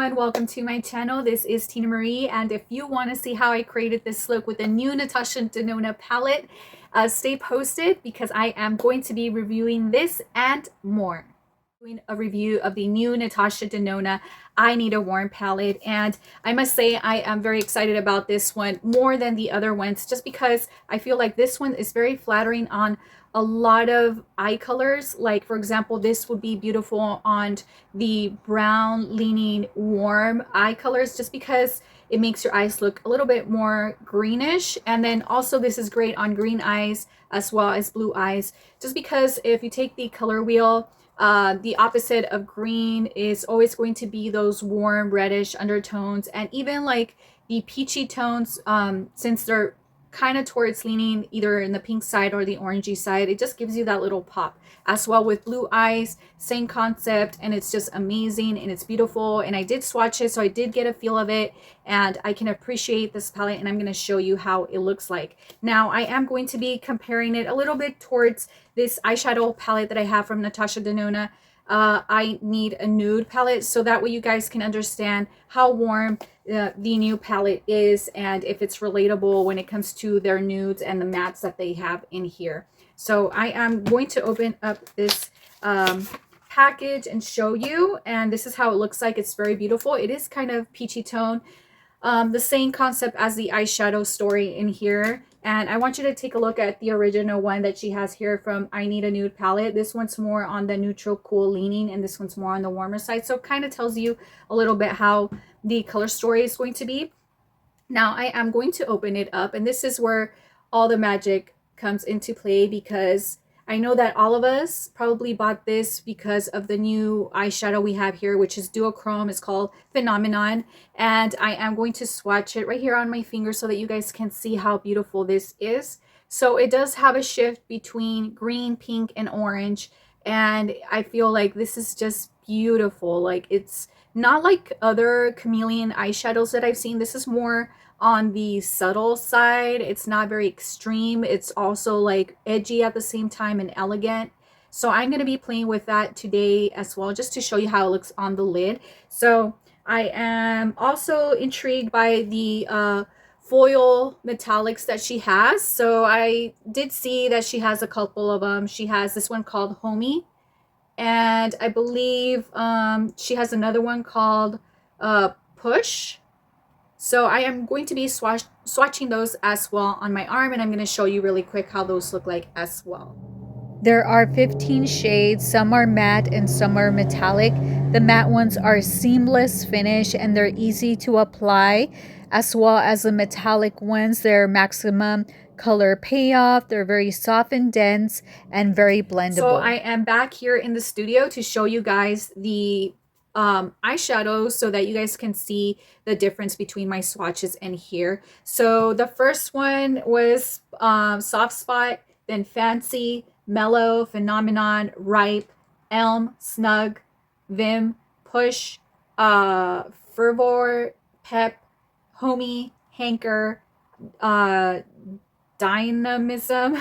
everyone, welcome to my channel. This is Tina Marie, and if you want to see how I created this look with a new Natasha Denona palette, stay posted because I am going to be reviewing this and more. Doing a review of the new Natasha Denona I Need a Warm palette, and I must say I am very excited about this one more than the other ones just because I feel like this one is very flattering on a lot of eye colors. Like for example, this would be beautiful on the brown leaning warm eye colors just because it makes your eyes look a little bit more greenish. And then also this is great on green eyes as well as blue eyes, just because if you take the color wheel, the opposite of green is always going to be those warm reddish undertones, and even like the peachy tones, since they're kind of towards leaning either in the pink side or the orangey side, it just gives you that little pop. As well with blue eyes, same concept, and it's just amazing and it's beautiful. And I did swatch it, so I did get a feel of it, and I can appreciate this palette, and I'm going to show you how it looks like. Now I am going to be comparing it a little bit towards this eyeshadow palette that I have from Natasha Denona. I Need a Nude palette, so that way you guys can understand how warm the new palette is and if it's relatable when it comes to their nudes and the mattes that they have in here. So I am going to open up this package and show you, and this is how it looks like. It's very beautiful. It is kind of peachy tone, the same concept as the eyeshadow story in here. And I want you to take a look at the original one that she has here from I Need a Nude palette. This one's more on the neutral cool leaning, and this one's more on the warmer side, so it kind of tells you a little bit how the color story is going to be. Now I am going to open it up, and this is where all the magic comes into play, because I know that all of us probably bought this because of the new eyeshadow we have here, which is duochrome. It's called Phenomenon, and I am going to swatch it right here on my finger so that you guys can see how beautiful this is. So it does have a shift between green, pink, and orange, and I feel like this is just beautiful. Like, it's not like other chameleon eyeshadows that I've seen. This is more on the subtle side. It's not very extreme. It's also like edgy at the same time and elegant. So I'm going to be playing with that today as well, just to show you how it looks on the lid. So I am also intrigued by the foil metallics that she has. So I did see that she has a couple of them. She has this one called Homie, and I believe she has another one called Push. So I am going to be swatching those as well on my arm, and I'm going to show you really quick how those look like as well. There are 15 shades. Some are matte and some are metallic. The matte ones are seamless finish and they're easy to apply, as well as the metallic ones. They're maximum color payoff. They're very soft and dense and very blendable. So I am back here in the studio to show you guys the eyeshadows so that you guys can see the difference between my swatches and here. So the first one was Soft Spot, then Fancy, Mellow, Phenomenon, Ripe, Elm, Snug, Vim, Push, Fervor, Pep, Homie, Hanker, Dynamism,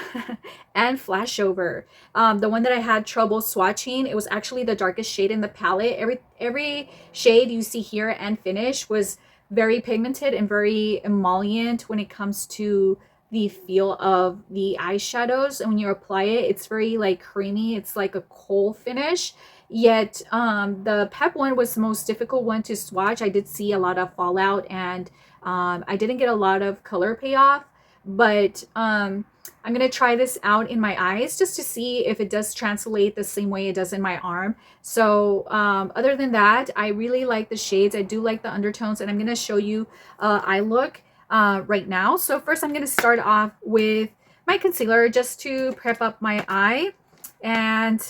and Flashover. The one that I had trouble swatching, it was actually the darkest shade in the palette. Every shade you see here and finish was very pigmented and very emollient when it comes to the feel of the eyeshadows. And when you apply it, it's very like creamy. It's like a kohl finish. Yet the Pep one was the most difficult one to swatch. I did see a lot of fallout, and I didn't get a lot of color payoff. But I'm going to try this out in my eyes just to see if it does translate the same way it does in my arm. So other than that, I really like the shades. I do like the undertones, and I'm going to show you eye look right now. So first I'm going to start off with my concealer just to prep up my eye. And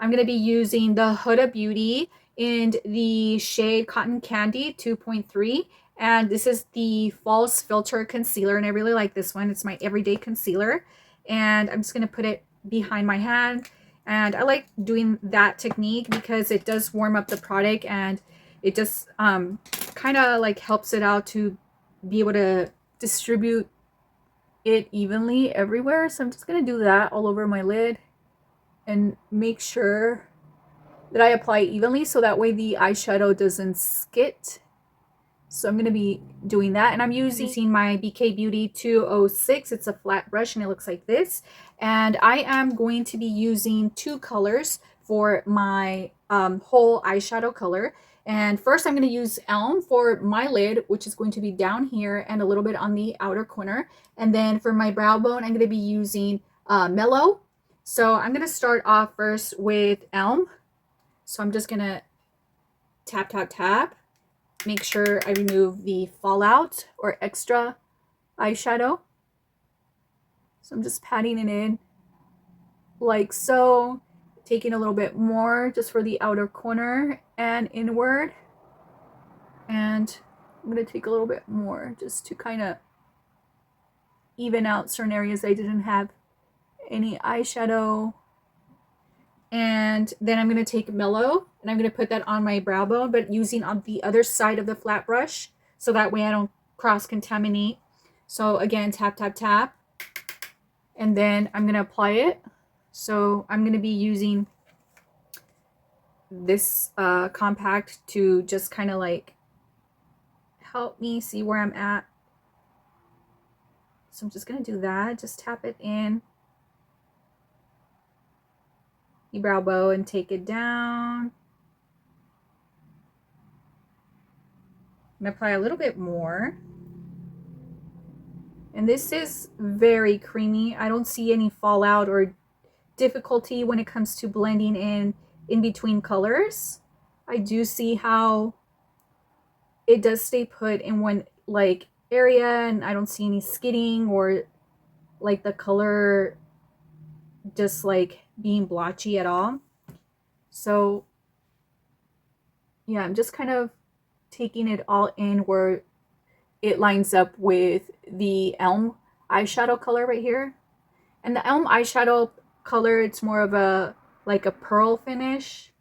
I'm going to be using the Huda Beauty in the shade Cotton Candy 2.3. And this is the false filter concealer, and I really like this one. It's my everyday concealer, and I'm just going to put it behind my hand. And I like doing that technique because it does warm up the product, and it just kind of like helps it out to be able to distribute it evenly everywhere. So I'm just going to do that all over my lid and make sure that I apply evenly so that way the eyeshadow doesn't skit. So I'm going to be doing that, and I'm using my BK Beauty 206. It's a flat brush and it looks like this. And I am going to be using two colors for my whole eyeshadow color. And first I'm going to use Elm for my lid, which is going to be down here and a little bit on the outer corner. And then for my brow bone, I'm going to be using Mellow. So I'm going to start off first with Elm. So I'm just going to tap, tap, tap. Make sure I remove the fallout or extra eyeshadow. So I'm just patting it in like so, taking a little bit more just for the outer corner and inward. And I'm going to take a little bit more just to kind of even out certain areas I didn't have any eyeshadow. And then I'm going to take Mellow and I'm going to put that on my brow bone, but using on the other side of the flat brush so that way I don't cross contaminate. So again, tap, tap, tap. And then I'm going to apply it. So I'm going to be using this compact to just kind of like help me see where I'm at. So I'm just going to do that. Just tap it in the brow bone and take it down. I'm going to apply a little bit more. And this is very creamy. I don't see any fallout or difficulty when it comes to blending in between colors. I do see how it does stay put in one like area, and I don't see any skidding or like the color just like being blotchy at all. So yeah, I'm just kind of taking it all in where it lines up with the Elm eyeshadow color right here. And the Elm eyeshadow color, it's more of a like a pearl finish,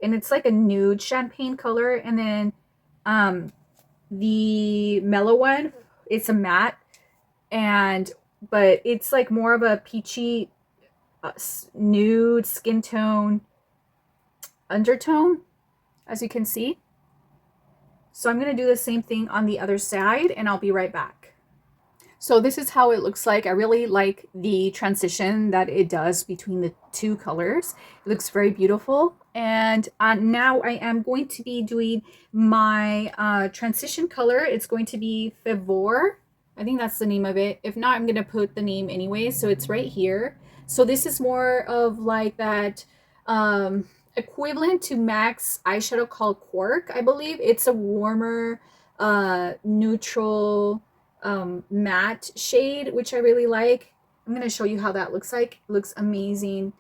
and it's like a nude champagne color. And then the Mellow one, it's a matte, and but it's like more of a peachy nude skin tone undertone, as you can see. So I'm going to do the same thing on the other side, and I'll be right back. So this is how it looks like. I really like the transition that it does between the two colors. It looks very beautiful. And now I am going to be doing my transition color. It's going to be Favor. I think that's the name of it. If not, I'm going to put the name anyway. So it's right here. So this is more of like that equivalent to MAC's eyeshadow called Quark, I believe. It's a warmer, neutral, matte shade, which I really like. I'm going to show you how that looks like. It looks amazing,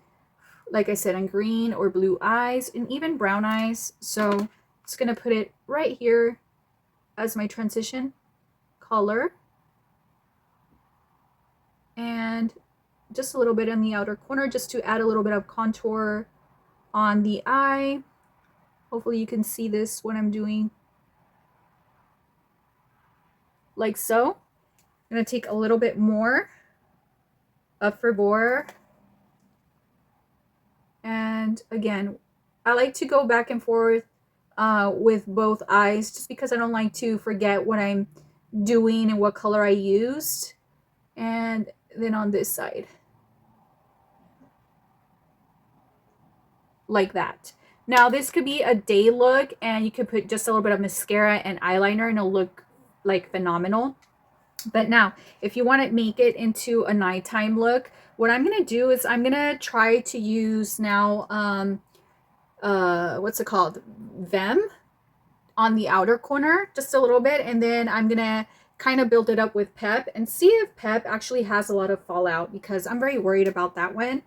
like I said, on green or blue eyes and even brown eyes. So I'm just going to put it right here as my transition color. And just a little bit in the outer corner just to add a little bit of contour on the eye. Hopefully you can see this when I'm doing like so. I'm going to take a little bit more of Favor. And again, I like to go back and forth with both eyes just because I don't like to forget what I'm doing and what color I used. And then on this side. Like that. Now this could be a day look, and you could put just a little bit of mascara and eyeliner and it'll look like phenomenal. But now if you want to make it into a nighttime look, what I'm going to do is I'm going to try to use now what's it called, Vem on the outer corner just a little bit, and then I'm going to kind of build it up with Pep and see if Pep actually has a lot of fallout, because I'm very worried about that one.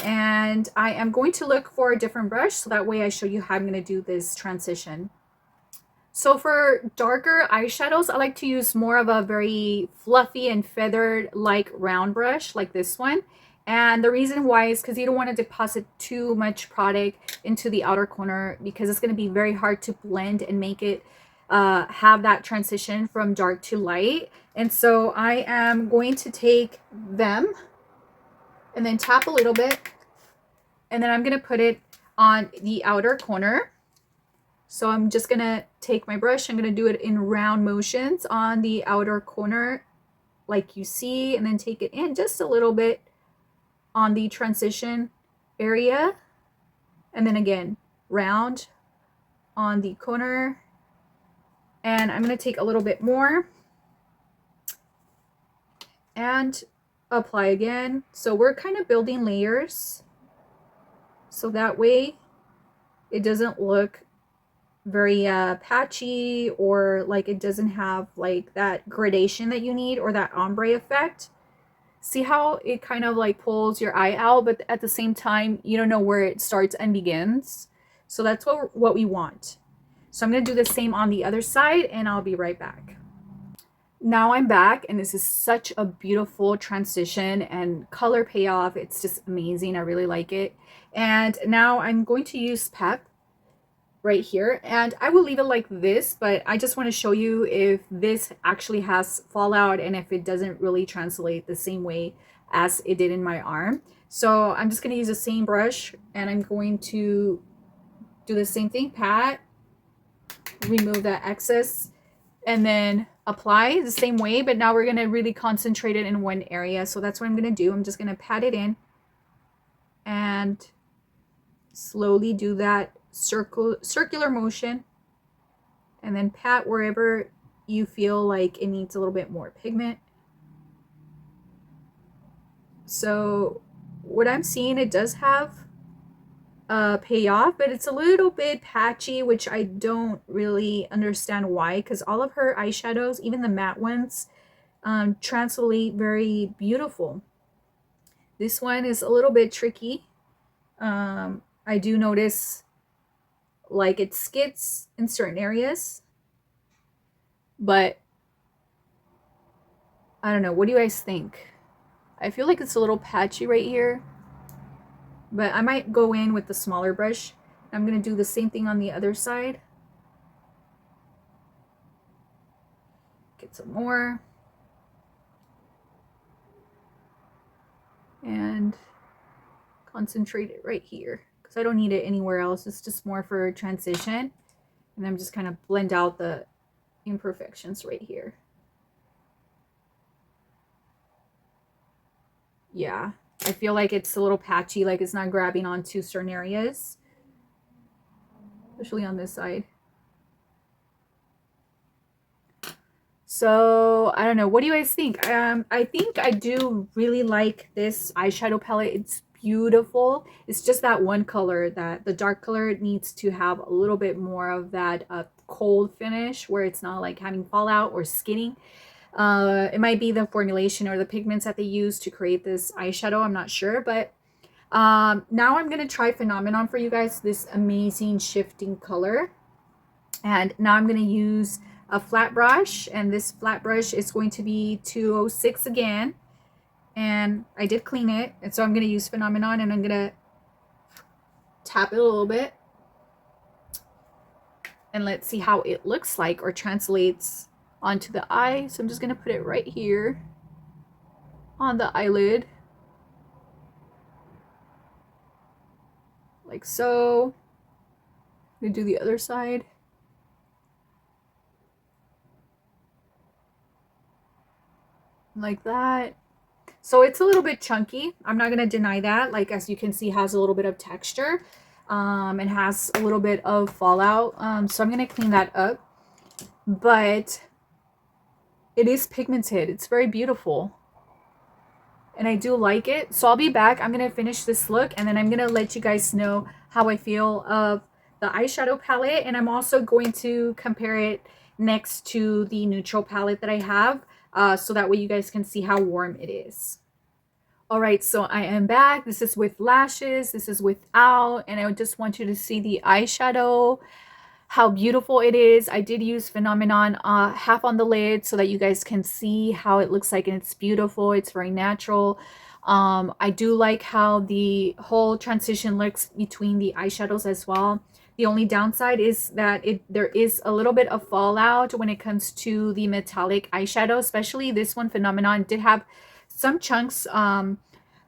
And I am going to look for a different brush so that way I show you how I'm going to do this transition. So for darker eyeshadows, I like to use more of a very fluffy and feathered like round brush like this one. And the reason why is because you don't want to deposit too much product into the outer corner, because it's going to be very hard to blend and make it have that transition from dark to light. And so I am going to take them and then tap a little bit, and then I'm going to put it on the outer corner. So I'm just gonna take my brush, I'm gonna do it in round motions on the outer corner like you see, and then take it in just a little bit on the transition area, and then again round on the corner, and I'm gonna take a little bit more and apply again. So we're kind of building layers so that way it doesn't look very patchy, or like it doesn't have like that gradation that you need or that ombre effect. See how it kind of like pulls your eye out, but at the same time you don't know where it starts and begins. So that's what we want. So I'm going to do the same on the other side, and I'll be right back. Now I'm back, and this is such a beautiful transition and color payoff. It's just amazing. I really like it. And now I'm going to use Pep right here, and I will leave it like this, but I just want to show you if this actually has fallout and if it doesn't really translate the same way as it did in my arm. So I'm just going to use the same brush, and I'm going to do the same thing, pat, remove that excess, and then apply the same way, but now we're going to really concentrate it in one area. So that's what I'm going to do. I'm just going to pat it in and slowly do that circular motion, and then pat wherever you feel like it needs a little bit more pigment. So what I'm seeing, it does have a payoff, but it's a little bit patchy, which I don't really understand why, because all of her eyeshadows, even the matte ones, translate very beautiful. This one is a little bit tricky. I do notice like it skids in certain areas, but I don't know. What do you guys think? I feel like it's a little patchy right here, but I might go in with the smaller brush. I'm going to do the same thing on the other side. Get some more. And concentrate it right here, because I don't need it anywhere else. It's just more for transition. And I'm just kind of blend out the imperfections right here. Yeah, I feel like it's a little patchy, like it's not grabbing onto certain areas, especially on this side. So I don't know, what do you guys think? I think I do really like this eyeshadow palette. It's beautiful. It's just that one color, that the dark color needs to have a little bit more of that cold finish, where it's not like having fallout or skidding. It might be the formulation or the pigments that they use to create this eyeshadow, I'm not sure. But now I'm going to try Phenomenon for you guys, this amazing shifting color. And now I'm going to use a flat brush, and this flat brush is going to be 206 again, and I did clean it, and so I'm going to use Phenomenon, and I'm going to tap it a little bit, and let's see how it looks like or translates onto the eye. So I'm just going to put it right here on the eyelid, like so. I'm going to do the other side. Like that. So it's a little bit chunky, I'm not going to deny that. Like, as you can see, has a little bit of texture, and has a little bit of fallout, so I'm going to clean that up. But it is pigmented, it's very beautiful, and I do like it. So I'll be back. I'm going to finish this look, and then I'm going to let you guys know how I feel of the eyeshadow palette, and I'm also going to compare it next to the neutral palette that I have, so that way you guys can see how warm it is. All right, so I am back. This is with lashes, this is without, and I just want you to see the eyeshadow, how beautiful it is. I did use Phenomenon half on the lid so that you guys can see how it looks like, and it's beautiful. It's very natural. I do like how the whole transition looks between the eyeshadows as well. The only downside is that there is a little bit of fallout when it comes to the metallic eyeshadow, especially this one, Phenomenon, did have some chunks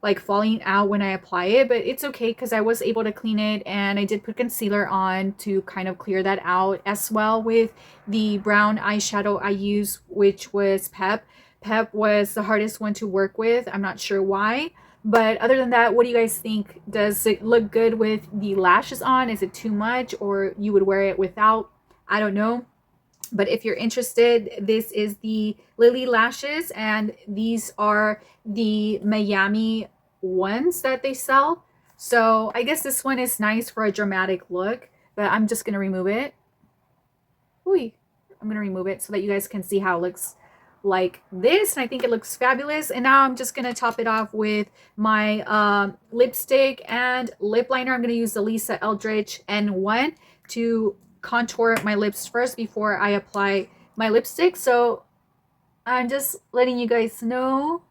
like falling out when I apply it, but it's okay because I was able to clean it, and I did put concealer on to kind of clear that out, as well with the brown eyeshadow I used, which was Pep. Pep was the hardest one to work with. I'm not sure why. But other than that, what do you guys think? Does it look good with the lashes on? Is it too much, or you would wear it without? I don't know. But if you're interested, this is the Lilly lashes, and these are the Miami ones that they sell. So I guess this one is nice for a dramatic look, but I'm just going to remove it. Ooh, I'm going to remove it so that you guys can see how it looks like this, and I think it looks fabulous. And now I'm just going to top it off with my lipstick and lip liner. I'm going to use the Lisa Eldridge N1 to contour my lips first before I apply my lipstick. So I'm just letting you guys know,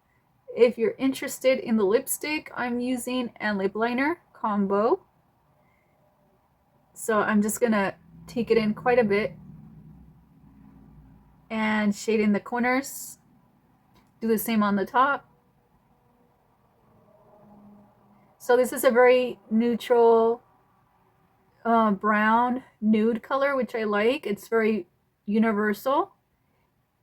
if you're interested in the lipstick I'm using and lip liner combo. So I'm just gonna take it in quite a bit and shade in the corners. Do the same on the top. So this is a very neutral brown nude color, which I like. It's very universal,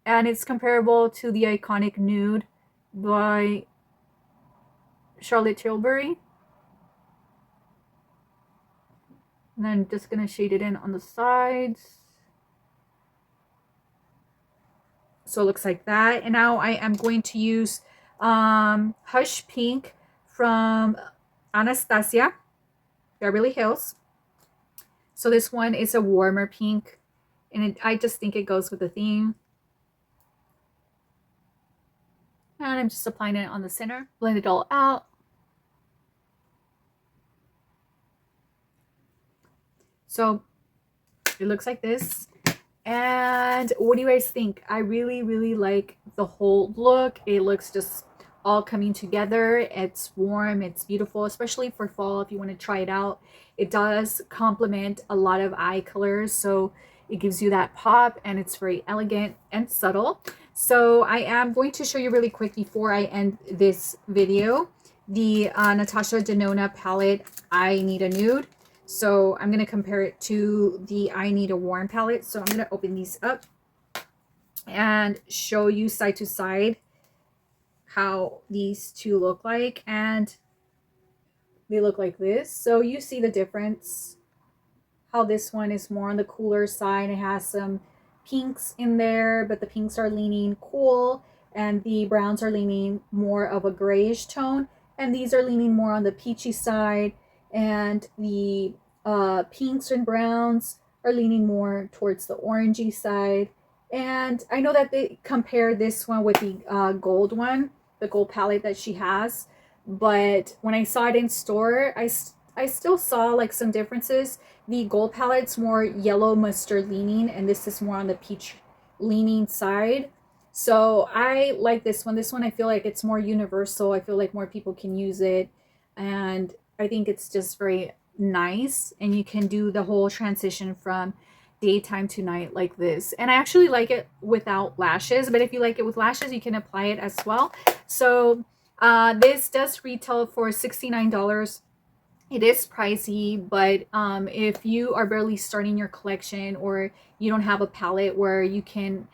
and it's comparable to the iconic Nude by Charlotte Tilbury. And then I'm just gonna shade it in on the sides. So it looks like that. And now I am going to use Hush Pink from Anastasia Beverly Hills. So this one is a warmer pink, and I just think it goes with the theme. And I'm just applying it on the center. Blend it all out. So it looks like this. And what do you guys think? I really, really like the whole look. It looks just all coming together. It's warm, it's beautiful, especially for fall if you want to try it out. It does complement a lot of eye colors, so it gives you that pop, and it's very elegant and subtle. So I am going to show you really quick before I end this video the Natasha Denona palette I Need a Nude. So I'm going to compare it to the I Need a Warm palette. So I'm going to open these up and show you side to side how these two look like. And they look like this. So you see the difference, how this one is more on the cooler side. It has some pinks in there, but the pinks are leaning cool, and the browns are leaning more of a grayish tone, and these are leaning more on the peachy side, and the pinks and browns are leaning more towards the orangey side. And I know that they compare this one with the gold one, the gold palette that she has, but when I saw it in store, I still saw like some differences. The gold palette's more yellow mustard leaning, and this is more on the peach leaning side. So I like this one. This one I feel like it's more universal. I feel like more people can use it, and I think it's just very nice, and you can do the whole transition from daytime to night like this. And I actually like it without lashes, but if you like it with lashes, you can apply it as well. So this does retail for $69. It is pricey, but if you are barely starting your collection, or you don't have a palette where you can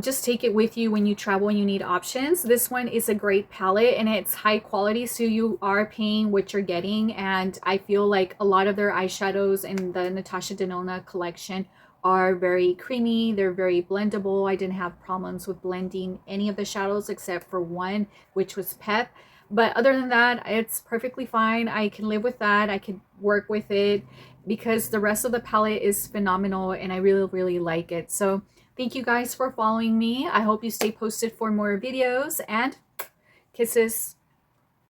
just take it with you when you travel and you need options, this one is a great palette, and it's high quality, so you are paying what you're getting. And I feel like a lot of their eyeshadows in the Natasha Denona collection are very creamy. They're very blendable. I didn't have problems with blending any of the shadows except for one, which was Pep. But other than that, it's perfectly fine. I can live with that. I can work with it because the rest of the palette is phenomenal, and I really, really like it. So thank you guys for following me. I hope you stay posted for more videos, and kisses.